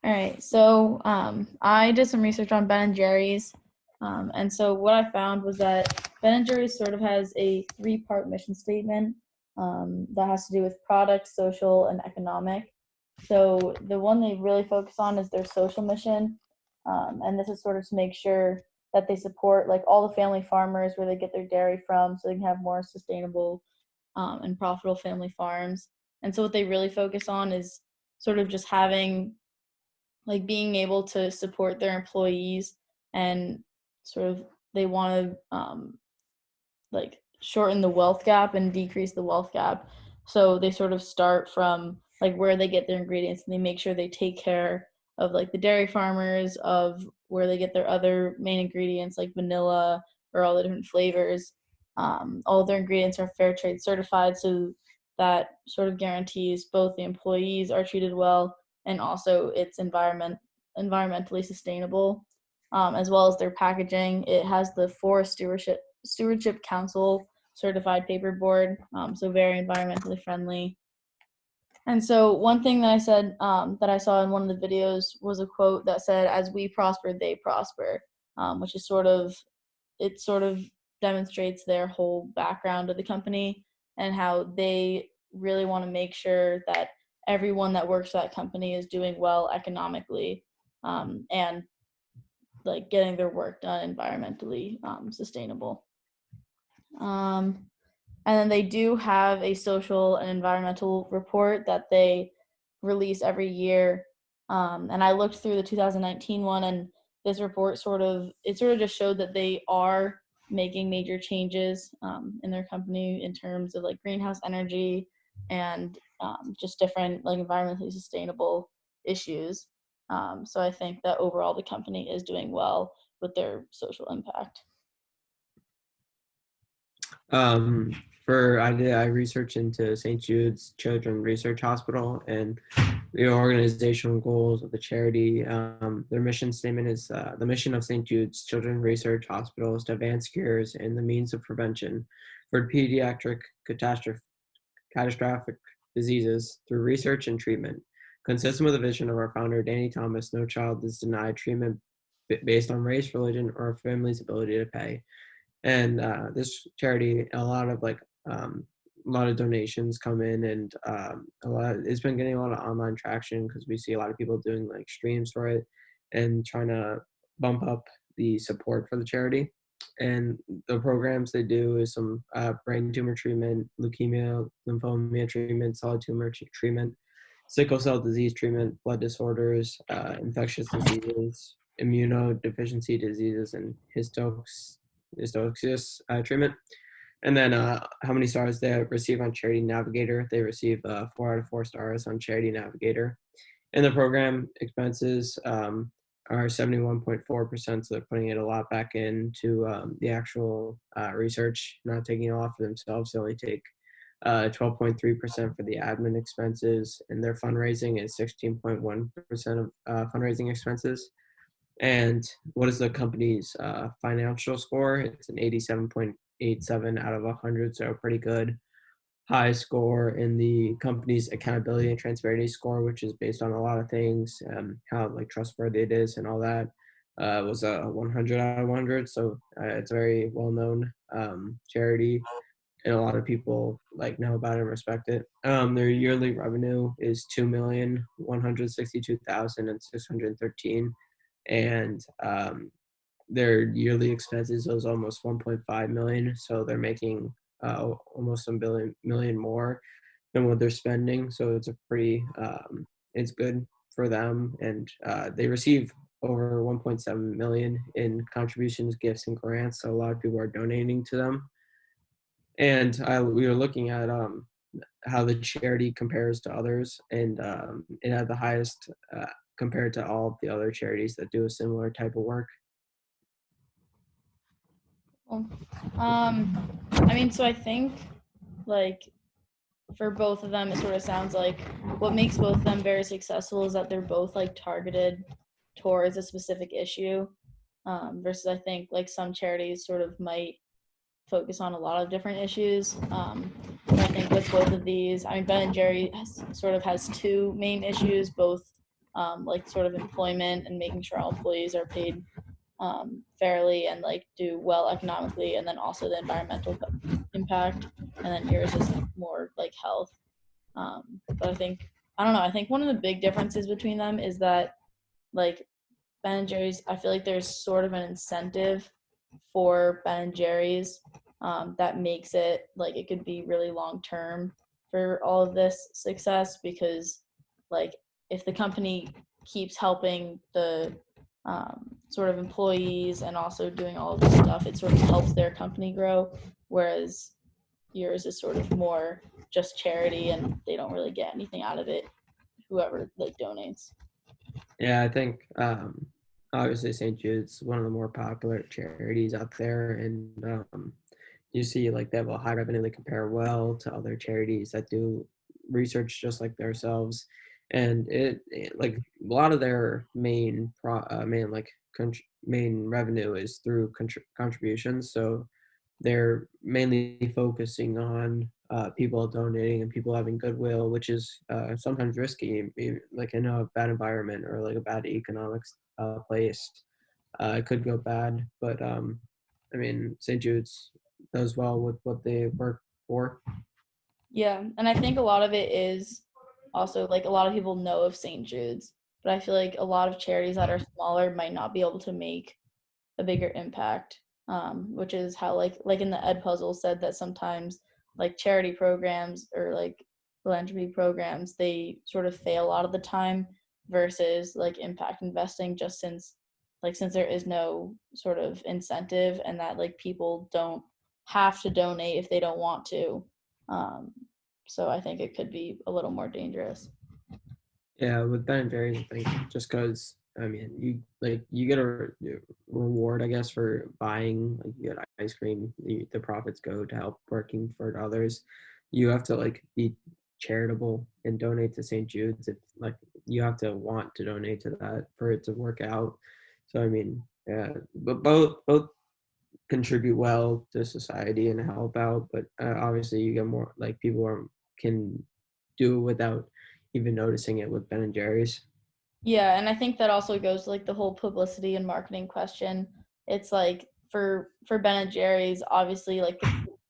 All right, so I did some research on Ben and Jerry's, and so what I found was that Ben and Jerry's sort of has a three-part mission statement that has to do with product, social, and economic. So the one they really focus on is their social mission, and this is sort of to make sure that they support like all the family farmers where they get their dairy from, so they can have more sustainable and profitable family farms. And so what they really focus on is sort of just having like being able to support their employees and sort of they want to like shorten the wealth gap and decrease the wealth gap. So they sort of start from like where they get their ingredients and they make sure they take care of like the dairy farmers, of where they get their other main ingredients like vanilla or all the different flavors. All of their ingredients are fair trade certified, so that sort of guarantees both the employees are treated well and also it's environmentally sustainable, as well as their packaging. It has the Forest Stewardship Council certified paperboard, so very environmentally friendly. And so one thing that I said that I saw in one of the videos was a quote that said, "As we prosper, they prosper," which is sort of demonstrates their whole background of the company and how they really want to make sure that everyone that works at that company is doing well economically, and like getting their work done environmentally sustainable. Um, and then they do have a social and environmental report that they release every year. And I looked through the 2019 one, and this report sort of just showed that they are making major changes in their company in terms of like greenhouse energy and just different like environmentally sustainable issues. So I think that overall the company is doing well with their social impact. Um, I researched into St. Jude's Children's Research Hospital and the organizational goals of the charity. Their mission statement is the mission of St. Jude's Children's Research Hospital is to advance cures and the means of prevention for pediatric catastrophic diseases through research and treatment. Consistent with the vision of our founder, Danny Thomas, no child is denied treatment based on race, religion, or a family's ability to pay. And this charity, a lot of donations come in, and it's been getting a lot of online traction because we see a lot of people doing like streams for it and trying to bump up the support for the charity. And the programs they do is some brain tumor treatment, leukemia, lymphoma treatment, solid tumor treatment, sickle cell disease treatment, blood disorders, infectious diseases, immunodeficiency diseases, and histoxis treatment. And then how many stars they receive on Charity Navigator? They receive 4 out of 4 stars on Charity Navigator. And the program expenses are 71.4%, so they're putting it a lot back into the actual research, not taking it off for themselves. They only take 12.3% for the admin expenses, and their fundraising is 16.1% of fundraising expenses. And what is the company's financial score? It's an 87.87 out of 100, so pretty good. High score in the company's accountability and transparency score, which is based on a lot of things, how like trustworthy it is and all that. Was a 100 out of 100, so it's a very well-known charity, and a lot of people like know about it and respect it. Their yearly revenue is 2,162,613, and their yearly expenses was almost 1.5 million. So they're making almost a million more than what they're spending. So it's a pretty it's good for them, and they receive over 1.7 million in contributions, gifts, and grants. So a lot of people are donating to them. And we were looking at how the charity compares to others, and it had the highest compared to all of the other charities that do a similar type of work. Well, I mean, so I think like for both of them, it sort of sounds like what makes both of them very successful is that they're both like targeted towards a specific issue, versus I think like some charities sort of might focus on a lot of different issues. I think with both of these, I mean, Ben and Jerry sort of has two main issues, both like sort of employment and making sure all employees are paid fairly and like do well economically, and then also the environmental impact. And then yours is more like health. But I don't know. I think one of the big differences between them is that like Ben and Jerry's, I feel like there's sort of an incentive for Ben and Jerry's that makes it like it could be really long term for all of this success, because like if the company keeps helping the sort of employees and also doing all of this stuff, it sort of helps their company grow, whereas yours is sort of more just charity and they don't really get anything out of it, whoever like donates. Yeah, I think obviously St. Jude's one of the more popular charities out there, and you see like they have a high revenue. They compare well to other charities that do research just like themselves, and like a lot of their main revenue is through contributions. So they're mainly focusing on people donating and people having goodwill, which is sometimes risky, like in a bad environment or like a bad economics place. It could go bad, but I mean, St. Jude's does well with what they work for. Yeah, and I think a lot of it is also like a lot of people know of St. Jude's, but I feel like a lot of charities that are smaller might not be able to make a bigger impact. Which is how like in the Ed Puzzle said that sometimes like charity programs or like philanthropy programs, they sort of fail a lot of the time versus like impact investing, just since there is no sort of incentive, and that like people don't have to donate if they don't want to. um, so I think it could be a little more dangerous. Yeah, with Ben and Jerry's, I think just because I mean, you get a reward, I guess, for buying. Like you get ice cream, the profits go to help working for others. You have to like be charitable and donate to St. Jude's. If like you have to want to donate to that for it to work out. So I mean, yeah, but both contribute well to society and help out. But obviously, you get more like people can do it without even noticing it with Ben and Jerry's. Yeah, and I think that also goes to like the whole publicity and marketing question. It's like for Ben and Jerry's, obviously like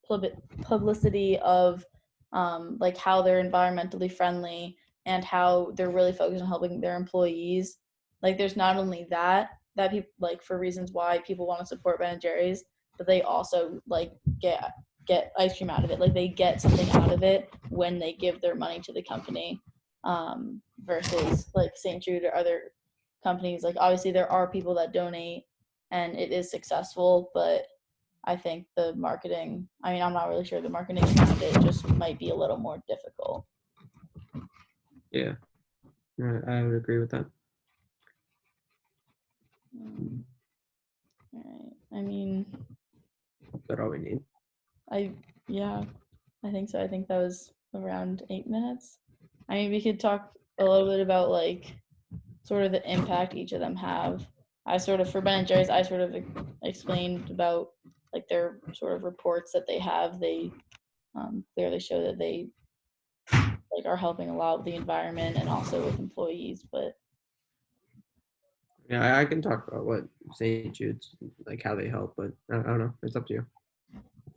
the publicity of like how they're environmentally friendly and how they're really focused on helping their employees. Like there's not only that people like for reasons why people want to support Ben and Jerry's, but they also like get ice cream out of it. Like they get something out of it when they give their money to the company, versus like St. Jude or other companies. Like obviously there are people that donate and it is successful, but I think the marketing, I mean, I'm not really sure the marketing around it just might be a little more difficult. Yeah, I would agree with that. All right. I mean, That's all we need. I, yeah, I think so. I think that was around 8 minutes. I mean, we could talk a little bit about like sort of the impact each of them have. I sort of, for Ben and Jerry's, I sort of explained about like their sort of reports that they have. They clearly show that they like are helping a lot with the environment and also with employees. But Yeah, I can talk about what St. Jude's like how they help, but I don't know. It's up to you.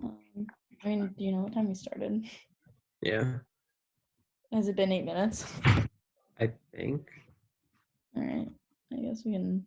um, I mean, do you know what time we started? Yeah, Has it been 8 minutes? I think. All right. I guess we can